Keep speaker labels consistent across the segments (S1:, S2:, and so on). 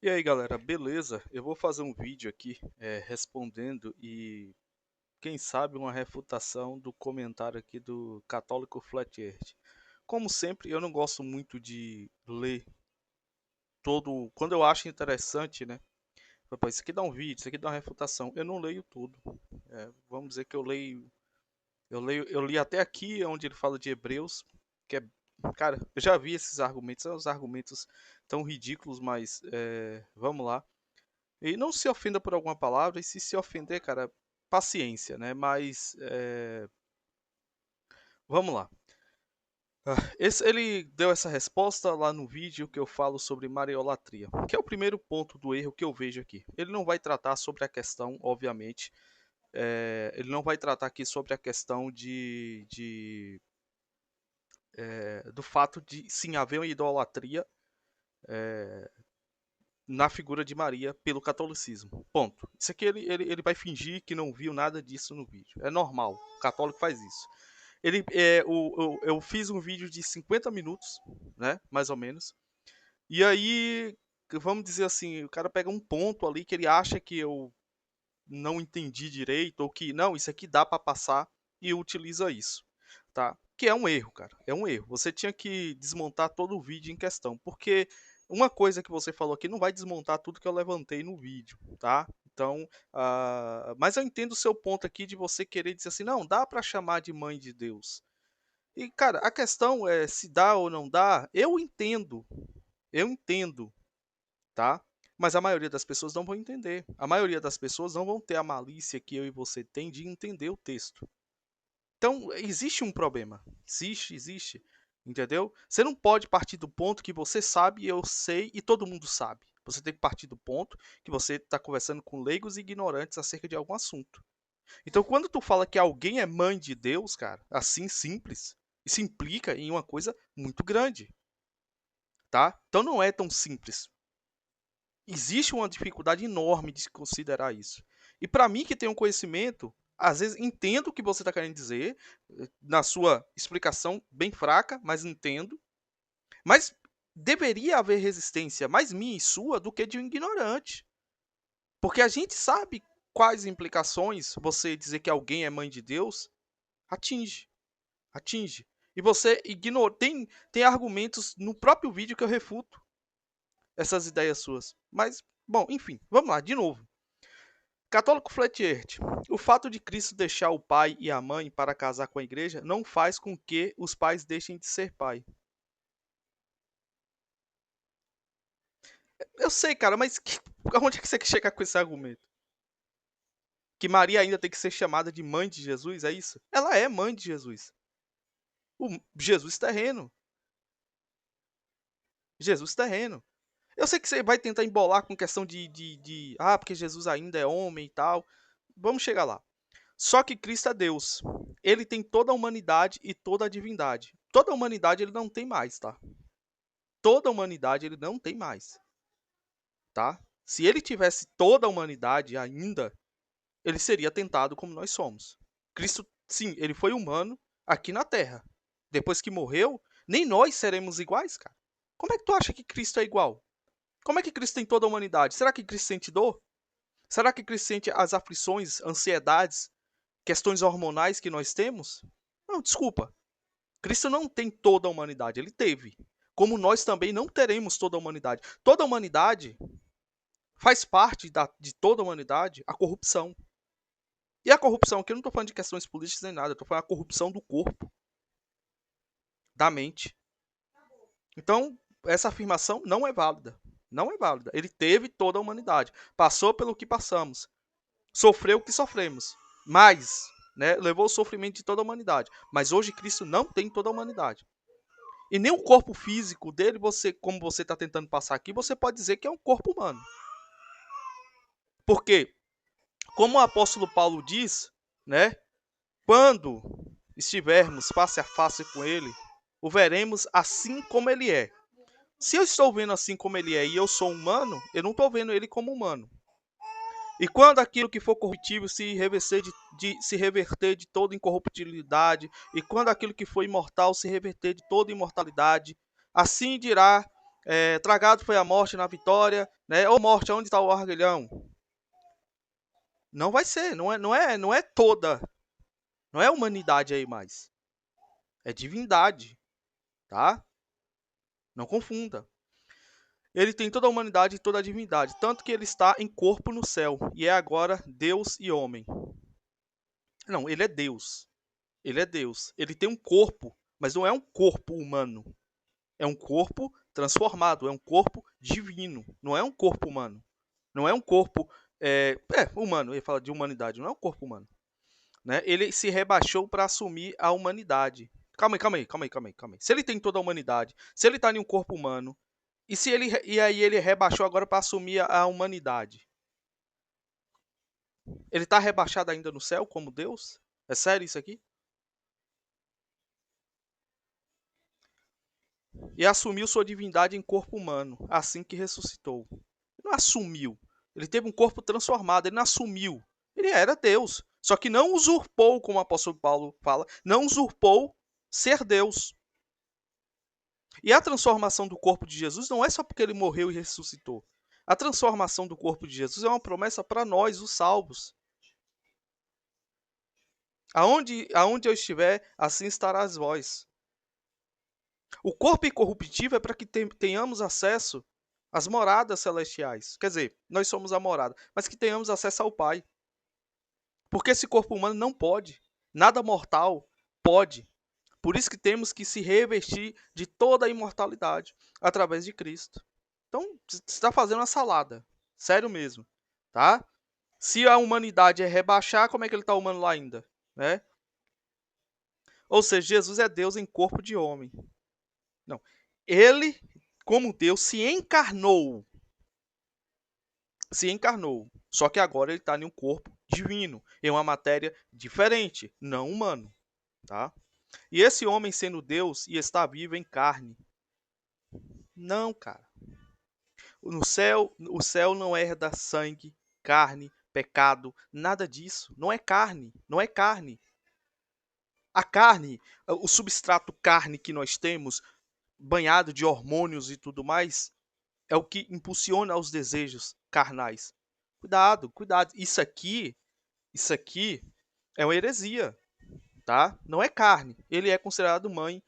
S1: E aí, galera, beleza? Eu vou fazer um vídeo aqui respondendo e, quem sabe, uma refutação do comentário aqui do Católico Flat Earth. Como sempre, eu não gosto muito de ler todo. Quando eu acho interessante, né? Opa, isso aqui dá um vídeo, isso aqui dá uma refutação. Eu não leio tudo. Vamos dizer que eu leio. Eu li até aqui onde ele fala de Hebreus, que é. Cara, eu já vi esses argumentos, são os argumentos tão ridículos, mas vamos lá. E não se ofenda por alguma palavra, e se ofender, cara, paciência, né? Mas vamos lá. Ele deu essa resposta lá no vídeo que eu falo sobre mariolatria, que é o primeiro ponto do erro que eu vejo aqui. Ele não vai tratar sobre a questão, obviamente, ele não vai tratar aqui sobre a questão do fato de sim haver uma idolatria na figura de Maria pelo catolicismo. Ponto. Isso aqui ele vai fingir que não viu nada disso no vídeo. É normal. O católico faz isso. Eu fiz um vídeo de 50 minutos, né? Mais ou menos. E aí, vamos dizer assim, o cara pega um ponto ali que ele acha que eu não entendi direito, ou que não, isso aqui dá para passar, e utiliza isso, tá? Que é um erro, cara. É um erro. Você tinha que desmontar todo o vídeo em questão, porque uma coisa que você falou aqui não vai desmontar tudo que eu levantei no vídeo, tá? Então, mas eu entendo o seu ponto aqui de você querer dizer assim, não, dá para chamar de mãe de Deus. E, cara, a questão é se dá ou não dá, eu entendo, tá? Mas a maioria das pessoas não vão entender. A maioria das pessoas não vão ter a malícia que eu e você tem de entender o texto. Então, existe um problema. Existe. Entendeu? Você não pode partir do ponto que você sabe, eu sei e todo mundo sabe. Você tem que partir do ponto que você está conversando com leigos e ignorantes acerca de algum assunto. Então, quando tu fala que alguém é mãe de Deus, cara, assim simples, isso implica em uma coisa muito grande, tá? Então não é tão simples. Existe uma dificuldade enorme de se considerar isso. E para mim que tem um conhecimento, às vezes entendo o que você está querendo dizer, na sua explicação bem fraca, mas entendo. Mas deveria haver resistência mais minha e sua do que de um ignorante. Porque a gente sabe quais implicações você dizer que alguém é mãe de Deus atinge. Atinge. E você ignora. Tem argumentos no próprio vídeo que eu refuto essas ideias suas. Mas, bom, enfim, vamos lá, de novo. Católico Flat Earth. O fato de Cristo deixar o pai e a mãe para casar com a igreja não faz com que os pais deixem de ser pai. Eu sei, cara, mas onde é que você quer chegar com esse argumento? Que Maria ainda tem que ser chamada de mãe de Jesus, é isso? Ela é mãe de Jesus. O Jesus terreno. Jesus terreno. Eu sei que você vai tentar embolar com questão porque Jesus ainda é homem e tal. Vamos chegar lá. Só que Cristo é Deus. Ele tem toda a humanidade e toda a divindade. Toda a humanidade ele não tem mais, tá? Toda a humanidade ele não tem mais, tá? Se ele tivesse toda a humanidade ainda, ele seria tentado como nós somos. Cristo, sim, ele foi humano aqui na Terra. Depois que morreu, nem nós seremos iguais, cara. Como é que tu acha que Cristo é igual? Como é que Cristo tem toda a humanidade? Será que Cristo sente dor? Será que Cristo sente as aflições, ansiedades, questões hormonais que nós temos? Não, desculpa. Cristo não tem toda a humanidade, ele teve. Como nós também não teremos toda a humanidade. Toda a humanidade faz parte de toda a humanidade a corrupção. E a corrupção, aqui eu não estou falando de questões políticas nem nada, eu estou falando da corrupção do corpo, da mente. Então, essa afirmação não é válida. Não é válida. Ele teve toda a humanidade. Passou pelo que passamos. Sofreu o que sofremos. Mas, né, levou o sofrimento de toda a humanidade. Mas hoje Cristo não tem toda a humanidade. E nem o corpo físico dele, você, como você está tentando passar aqui, você pode dizer que é um corpo humano. Porque, como o apóstolo Paulo diz, né, quando estivermos face a face com ele, o veremos assim como ele é. Se eu estou vendo assim como ele é e eu sou humano, eu não estou vendo ele como humano. E quando aquilo que for corruptível se reverter de toda incorruptibilidade, e quando aquilo que for imortal se reverter de toda imortalidade, assim dirá tragado foi a morte na vitória, né? Ô morte, onde está o arguilhão? Não vai ser, não é toda, não é a humanidade aí mais. É divindade, tá? Não confunda. Ele tem toda a humanidade e toda a divindade, tanto que ele está em corpo no céu, e é agora Deus e homem. Não, ele é Deus. Ele é Deus. Ele tem um corpo, mas não é um corpo humano. É um corpo transformado, é um corpo divino, não é um corpo humano. Não é um corpo humano, ele fala de humanidade, não é um corpo humano. Né? Ele se rebaixou para assumir a humanidade. Calma aí. Se ele tem toda a humanidade, se ele está em um corpo humano, e aí ele rebaixou agora para assumir a humanidade. Ele está rebaixado ainda no céu como Deus? É sério isso aqui? E assumiu sua divindade em corpo humano, assim que ressuscitou. Ele não assumiu. Ele teve um corpo transformado, ele não assumiu. Ele era Deus. Só que não usurpou, como o apóstolo Paulo fala, não usurpou ser Deus. E a transformação do corpo de Jesus não é só porque ele morreu e ressuscitou. A transformação do corpo de Jesus é uma promessa para nós, os salvos. Aonde eu estiver, assim estarás vós. O corpo incorruptível é para que tenhamos acesso às moradas celestiais. Quer dizer, nós somos a morada, mas que tenhamos acesso ao Pai. Porque esse corpo humano não pode. Nada mortal pode. Por isso que temos que se revestir de toda a imortalidade através de Cristo. Então, você está fazendo uma salada. Sério mesmo. Tá? Se a humanidade é rebaixar, como é que ele está humano lá ainda? Né? Ou seja, Jesus é Deus em corpo de homem. Não. Ele, como Deus, se encarnou. Se encarnou. Só que agora ele está em um corpo divino, em uma matéria diferente, não humano. Tá? E esse homem sendo Deus e está vivo em carne. Não, cara. O céu não herda sangue, carne, pecado, nada disso. Não é carne, não é carne. A carne, o substrato carne que nós temos, banhado de hormônios e tudo mais, é o que impulsiona os desejos carnais. Cuidado. Isso aqui é uma heresia, tá? Não é carne. Ele é considerado mãe,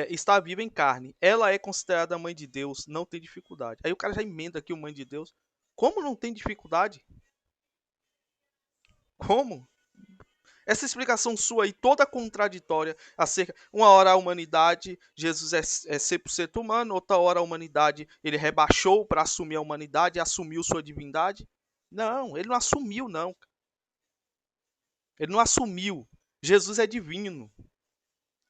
S1: está viva em carne. Ela é considerada mãe de Deus, não tem dificuldade. Aí o cara já emenda aqui o mãe de Deus. Como não tem dificuldade? Como? Essa explicação sua aí, toda contraditória, acerca. Uma hora a humanidade, Jesus é 100% humano, outra hora a humanidade, ele rebaixou para assumir a humanidade, assumiu sua divindade. Não, ele não assumiu, não. Ele não assumiu. Jesus é divino.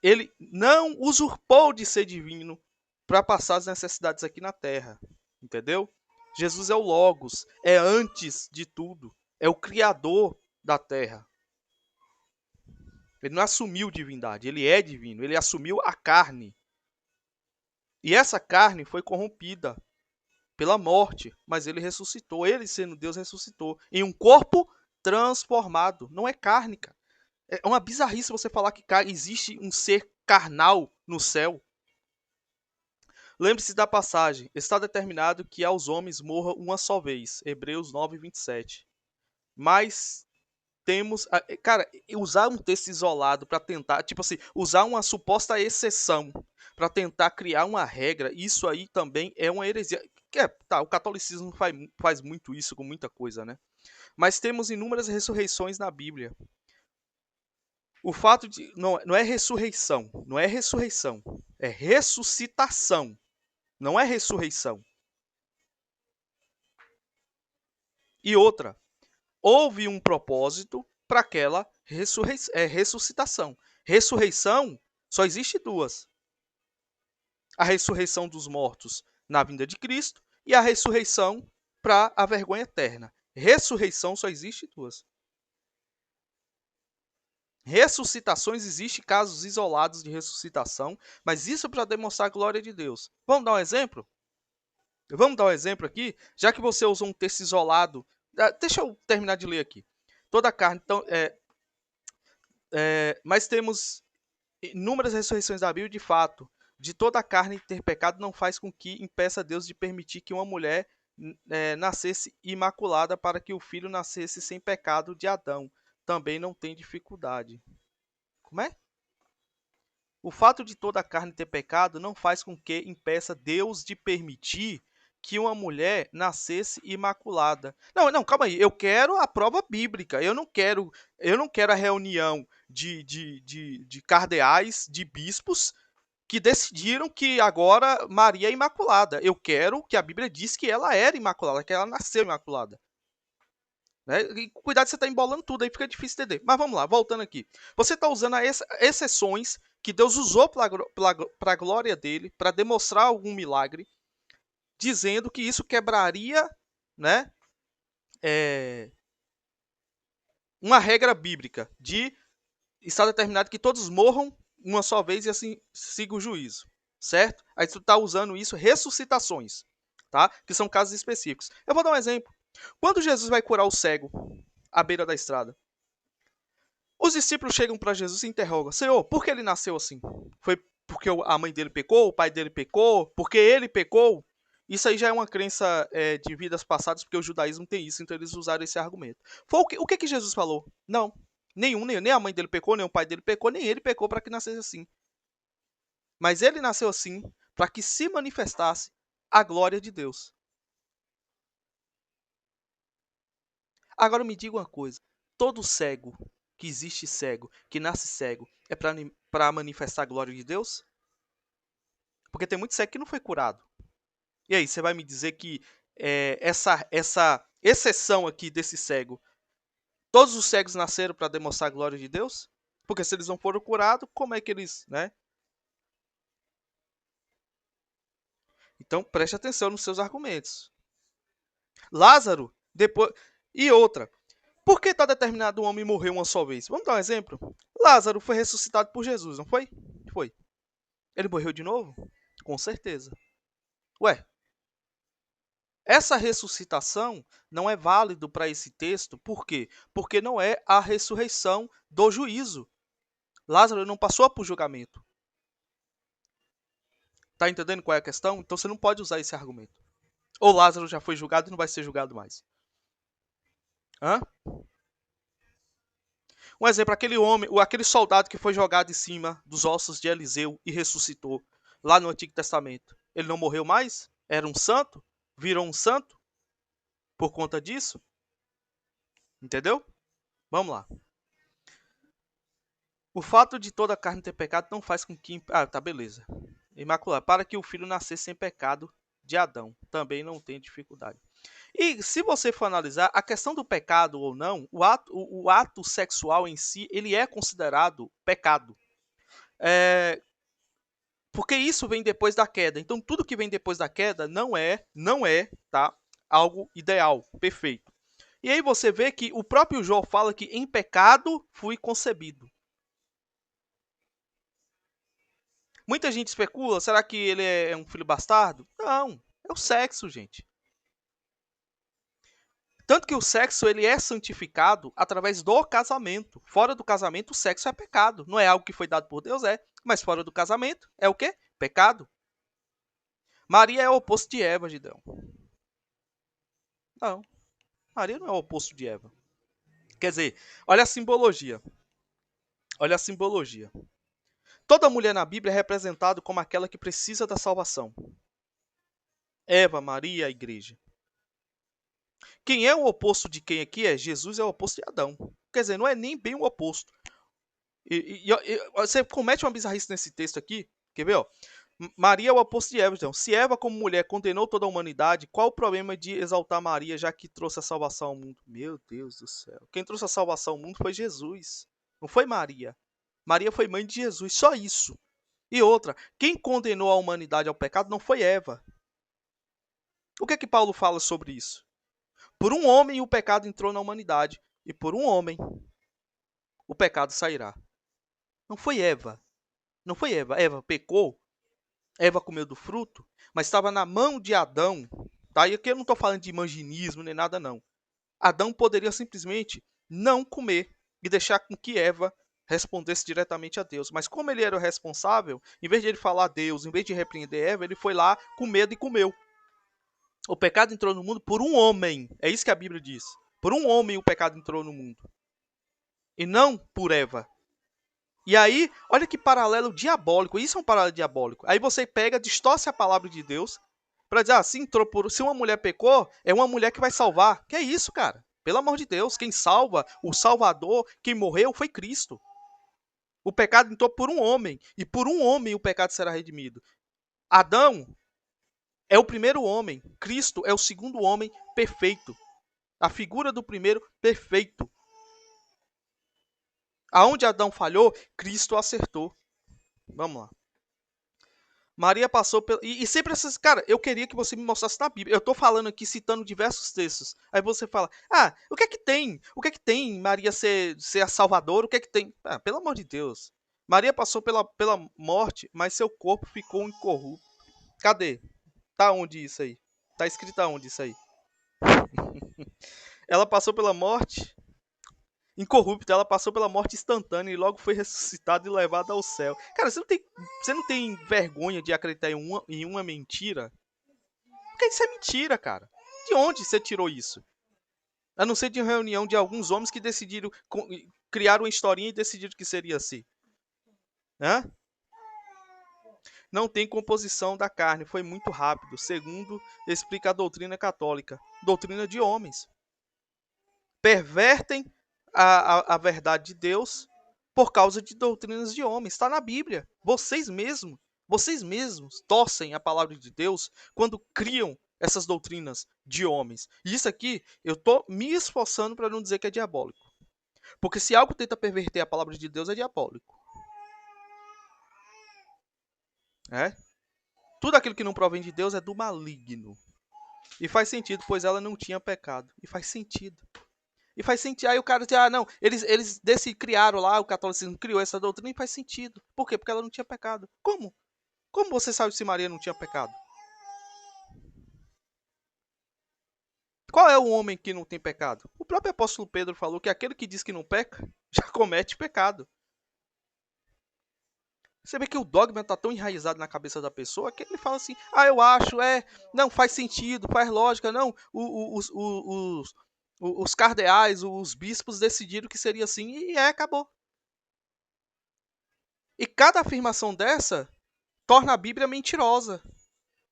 S1: Ele não usurpou de ser divino para passar as necessidades aqui na terra. Entendeu? Jesus é o Logos, é antes de tudo, é o Criador da terra. Ele não assumiu divindade, ele é divino, ele assumiu a carne. E essa carne foi corrompida pela morte, mas ele ressuscitou. Ele, sendo Deus, ressuscitou em um corpo transformado. Não é carne, cara. É uma bizarrice você falar que existe um ser carnal no céu. Lembre-se da passagem: está determinado que aos homens morra uma só vez. Hebreus 9, 27. Mas temos. Cara, usar um texto isolado para tentar, tipo assim, usar uma suposta exceção para tentar criar uma regra, isso aí também é uma heresia. Tá, o catolicismo faz muito isso com muita coisa, né? Mas temos inúmeras ressurreições na Bíblia. O fato de. Não é ressurreição. Não é ressurreição. É ressuscitação. Não é ressurreição. E outra. Houve um propósito para aquela ressuscitação. Ressurreição só existe duas: a ressurreição dos mortos na vinda de Cristo e a ressurreição para a vergonha eterna. Ressurreição só existe duas. Ressuscitações existem casos isolados de ressuscitação, mas isso para demonstrar a glória de Deus. Vamos dar um exemplo? Vamos dar um exemplo aqui? Já que você usou um texto isolado, deixa eu terminar de ler aqui. Toda a carne, então, mas temos inúmeras ressurreições da Bíblia, de fato. de toda a carne ter pecado não faz com que impeça Deus de permitir que uma mulher nascesse imaculada para que o filho nascesse sem pecado de Adão. Também não tem dificuldade. Como é? O fato de toda a carne ter pecado não faz com que impeça Deus de permitir que uma mulher nascesse imaculada. Não, não, calma aí. Eu quero a prova bíblica. Eu não quero a reunião de cardeais, de bispos que decidiram que agora Maria é imaculada. Eu quero que a Bíblia diz que ela era imaculada, que ela nasceu imaculada. Né? E cuidado, você está embolando tudo, aí fica difícil entender. Mas vamos lá, voltando aqui. Você está usando as exceções que Deus usou para a glória dele, para demonstrar algum milagre, dizendo que isso quebraria, né, uma regra bíblica de está determinado que todos morram uma só vez e assim siga o juízo, certo? Aí tu está usando isso, ressuscitações, tá? Que são casos específicos. Eu vou dar um exemplo. Quando Jesus vai curar o cego à beira da estrada, os discípulos chegam para Jesus e interrogam: Senhor, por que ele nasceu assim? Foi porque a mãe dele pecou, o pai dele pecou, porque ele pecou? Isso aí já é uma crença de vidas passadas, porque o judaísmo tem isso, então eles usaram esse argumento. Foi o que Jesus falou? Não, nem a mãe dele pecou, nem o pai dele pecou, nem ele pecou para que nascesse assim. Mas ele nasceu assim para que se manifestasse a glória de Deus. Agora me diga uma coisa: todo cego que existe cego, que nasce cego, é para manifestar a glória de Deus? Porque tem muito cego que não foi curado. E aí, você vai me dizer que essa exceção aqui desse cego, todos os cegos nasceram para demonstrar a glória de Deus? Porque se eles não foram curados, como é que eles, né? Então preste atenção nos seus argumentos. Lázaro, depois. E outra. Por que está determinado o homem morrer uma só vez? Vamos dar um exemplo? Lázaro foi ressuscitado por Jesus, não foi? Foi. Ele morreu de novo? Com certeza. Ué, essa ressuscitação não é válido para esse texto, por quê? Porque não é a ressurreição do juízo. Lázaro não passou por julgamento. Tá entendendo qual é a questão? Então você não pode usar esse argumento. Ou Lázaro já foi julgado e não vai ser julgado mais. Hã? Um exemplo, aquele soldado que foi jogado em cima dos ossos de Eliseu e ressuscitou lá no Antigo Testamento. Ele não morreu mais? Era um santo? Virou um santo por conta disso? Entendeu? Vamos lá. O fato de toda a carne ter pecado não faz com que... Ah, tá, beleza. Imaculado. Para que o filho nascesse sem pecado de Adão. Também não tem dificuldade. E se você for analisar, a questão do pecado ou não, o ato sexual em si, ele é considerado pecado. Porque isso vem depois da queda. Então, tudo que vem depois da queda não é, tá, algo ideal, perfeito. E aí você vê que o próprio Jó fala que em pecado fui concebido. Muita gente especula, será que ele é um filho bastardo? Não, é o sexo, gente. Tanto que o sexo ele é santificado através do casamento. Fora do casamento, o sexo é pecado. Não é algo que foi dado por Deus, mas fora do casamento é o quê? Pecado. Maria é o oposto de Eva, Gideão. Não, Maria não é o oposto de Eva. Quer dizer, olha a simbologia. Olha a simbologia. Toda mulher na Bíblia é representada como aquela que precisa da salvação. Eva, Maria, a igreja. Quem é o oposto de quem aqui é? Jesus é o oposto de Adão. Quer dizer, não é nem bem o oposto. Você comete uma bizarrice nesse texto aqui. Quer ver? Ó? Maria é o oposto de Eva. Então, se Eva, como mulher, condenou toda a humanidade, qual o problema de exaltar Maria, já que trouxe a salvação ao mundo? Meu Deus do céu. Quem trouxe a salvação ao mundo foi Jesus. Não foi Maria. Maria foi mãe de Jesus. Só isso. E outra, quem condenou a humanidade ao pecado não foi Eva. O que é que Paulo fala sobre isso? Por um homem o pecado entrou na humanidade, e por um homem o pecado sairá. Não foi Eva. Não foi Eva. Eva pecou, Eva comeu do fruto, mas estava na mão de Adão. Tá? E aqui eu não estou falando de imaginismo nem nada, não. Adão poderia simplesmente não comer e deixar com que Eva respondesse diretamente a Deus. Mas como ele era o responsável, em vez de ele falar a Deus, em vez de repreender Eva, ele foi lá com medo e comeu. O pecado entrou no mundo por um homem. É isso que a Bíblia diz. Por um homem o pecado entrou no mundo. E não por Eva. E aí, olha que paralelo diabólico. Isso é um paralelo diabólico. Aí você pega, distorce a palavra de Deus para dizer, se uma mulher pecou, é uma mulher que vai salvar. Que é isso, cara? Pelo amor de Deus, quem salva, o Salvador, quem morreu foi Cristo. O pecado entrou por um homem. E por um homem o pecado será redimido. Adão é o primeiro homem. Cristo é o segundo homem perfeito. A figura do primeiro perfeito. Aonde Adão falhou, Cristo acertou. Vamos lá. Maria passou pelo. E sempre essas. Cara, eu queria que você me mostrasse na Bíblia. Eu tô falando aqui, citando diversos textos. Aí você fala: ah, o que é que tem? O que é que tem Maria ser a Salvadora? O que é que tem? Ah, pelo amor de Deus. Maria passou pela morte, mas seu corpo ficou incorrupto. Cadê? Tá onde isso aí? Tá escrito aonde isso aí? Ela passou pela morte incorrupta, ela passou pela morte instantânea e logo foi ressuscitada e levada ao céu. Cara, você não tem vergonha de acreditar em uma mentira? Porque isso é mentira, cara. De onde você tirou isso? A não ser de uma reunião de alguns homens que decidiram, criaram uma historinha e decidiram que seria assim. Hã? Não tem composição da carne, foi muito rápido, segundo explica a doutrina católica. Doutrina de homens. Pervertem a verdade de Deus por causa de doutrinas de homens. Está na Bíblia. Vocês mesmos torcem a palavra de Deus quando criam essas doutrinas de homens. E isso aqui, eu estou me esforçando para não dizer que é diabólico. Porque se algo tenta perverter a palavra de Deus, é diabólico. É? Tudo aquilo que não provém de Deus é do maligno. E faz sentido, pois ela não tinha pecado. E faz sentido. E faz sentido. Aí o cara diz, não, eles criaram lá, o catolicismo criou essa doutrina e faz sentido. Por quê? Porque ela não tinha pecado. Como? Como você sabe se Maria não tinha pecado? Qual é o homem que não tem pecado? O próprio apóstolo Pedro falou que aquele que diz que não peca, já comete pecado. Você vê que o dogma está tão enraizado na cabeça da pessoa que ele fala assim, eu acho, não, faz sentido, faz lógica, não, os cardeais, os bispos decidiram que seria assim e acabou. E cada afirmação dessa torna a Bíblia mentirosa.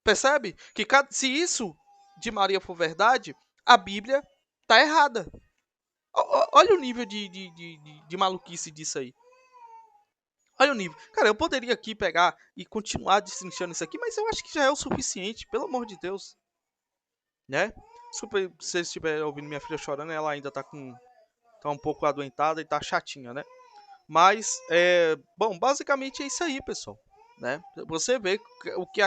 S1: Percebe? Que se isso de Maria for verdade, a Bíblia está errada. Olha o nível de maluquice disso aí. Olha o nível. Cara, eu poderia aqui pegar e continuar destrinchando isso aqui, mas eu acho que já é o suficiente, pelo amor de Deus. Né? Desculpa se vocês estiverem ouvindo minha filha chorando, ela ainda tá um pouco adoentada e tá chatinha, né? Mas, bom, basicamente é isso aí, pessoal. Né? Você vê o que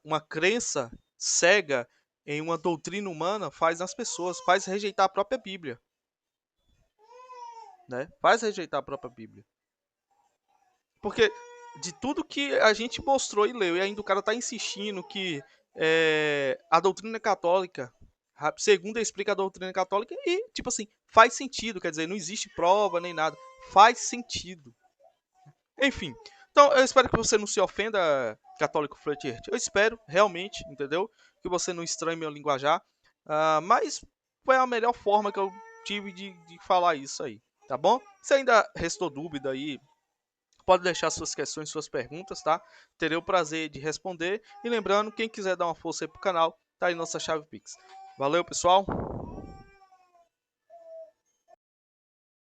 S1: uma crença cega em uma doutrina humana faz nas pessoas, faz rejeitar a própria Bíblia. Né? Faz rejeitar a própria Bíblia. Porque de tudo que a gente mostrou e leu, e ainda o cara tá insistindo que a doutrina católica, segundo explica a doutrina católica, e tipo assim, faz sentido, quer dizer, não existe prova nem nada, faz sentido. Enfim, então eu espero que você não se ofenda, católico flirtante. Eu espero, realmente, entendeu? Que você não estranhe meu linguajar, mas foi a melhor forma que eu tive de falar isso aí, tá bom? Se ainda restou dúvida aí, pode deixar suas questões, suas perguntas, tá? Terei o prazer de responder. E lembrando, quem quiser dar uma força aí pro canal, tá aí nossa chave Pix. Valeu, pessoal!